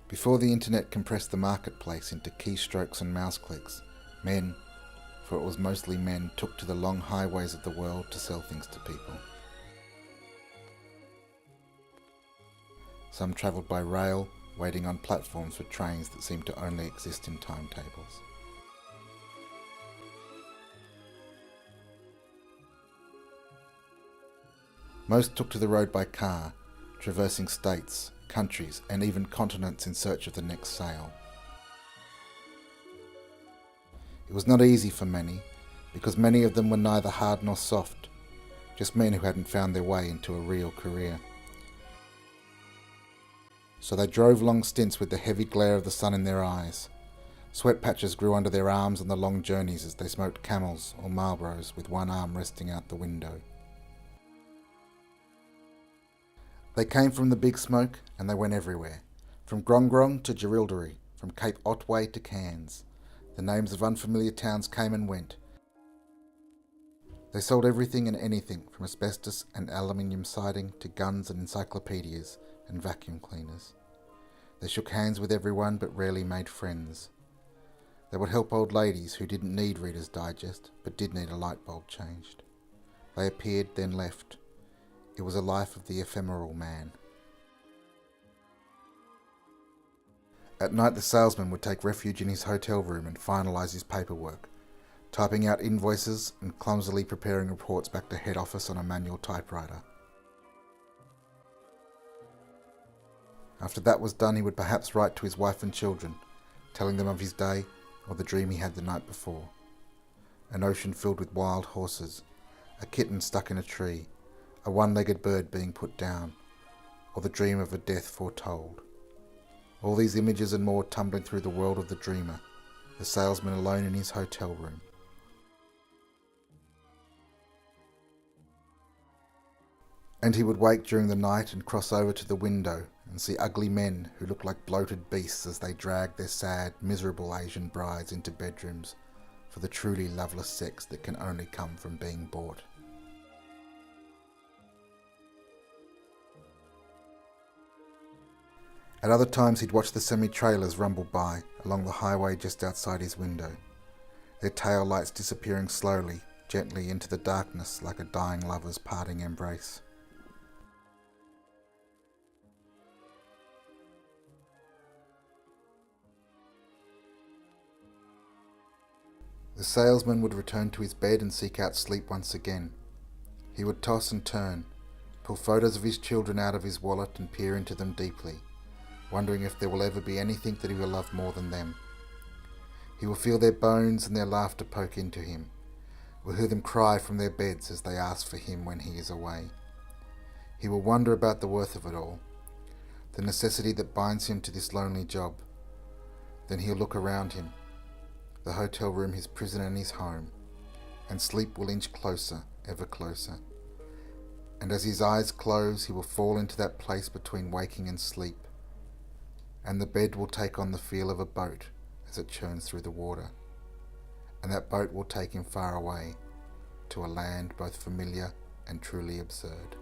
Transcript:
Before the internet compressed the marketplace into keystrokes and mouse clicks, men, for it was mostly men, took to the long highways of the world to sell things to people. Some travelled by rail, waiting on platforms for trains that seemed to only exist in timetables. Most took to the road by car, traversing states, countries, and even continents in search of the next sale. It was not easy for many, because many of them were neither hard nor soft, just men who hadn't found their way into a real career. So they drove long stints with the heavy glare of the sun in their eyes. Sweat patches grew under their arms on the long journeys as they smoked Camels or Marlboros with one arm resting out the window. They came from the big smoke and they went everywhere, from Grong Grong to Jerilderie, from Cape Otway to Cairns. The names of unfamiliar towns came and went. They sold everything and anything, from asbestos and aluminium siding to guns and encyclopedias and vacuum cleaners. They shook hands with everyone but rarely made friends. They would help old ladies who didn't need Reader's Digest but did need a light bulb changed. They appeared, then left. It was a life of the ephemeral man. At night the salesman would take refuge in his hotel room and finalise his paperwork, typing out invoices and clumsily preparing reports back to head office on a manual typewriter. After that was done, he would perhaps write to his wife and children, telling them of his day or the dream he had the night before. An ocean filled with wild horses, a kitten stuck in a tree, a one-legged bird being put down, or the dream of a death foretold. All these images and more tumbling through the world of the dreamer, the salesman alone in his hotel room. And he would wake during the night and cross over to the window and see ugly men who looked like bloated beasts as they dragged their sad, miserable Asian brides into bedrooms for the truly loveless sex that can only come from being bought. At other times he'd watch the semi-trailers rumble by along the highway just outside his window, their tail lights disappearing slowly, gently into the darkness like a dying lover's parting embrace. The salesman would return to his bed and seek out sleep once again. He would toss and turn, pull photos of his children out of his wallet and peer into them deeply, wondering if there will ever be anything that he will love more than them. He will feel their bones and their laughter poke into him, will hear them cry from their beds as they ask for him when he is away. He will wonder about the worth of it all, the necessity that binds him to this lonely job. Then he'll look around him, the hotel room his prison and his home, and sleep will inch closer, ever closer. And as his eyes close, he will fall into that place between waking and sleep, and the bed will take on the feel of a boat as it churns through the water, and that boat will take him far away to a land both familiar and truly absurd.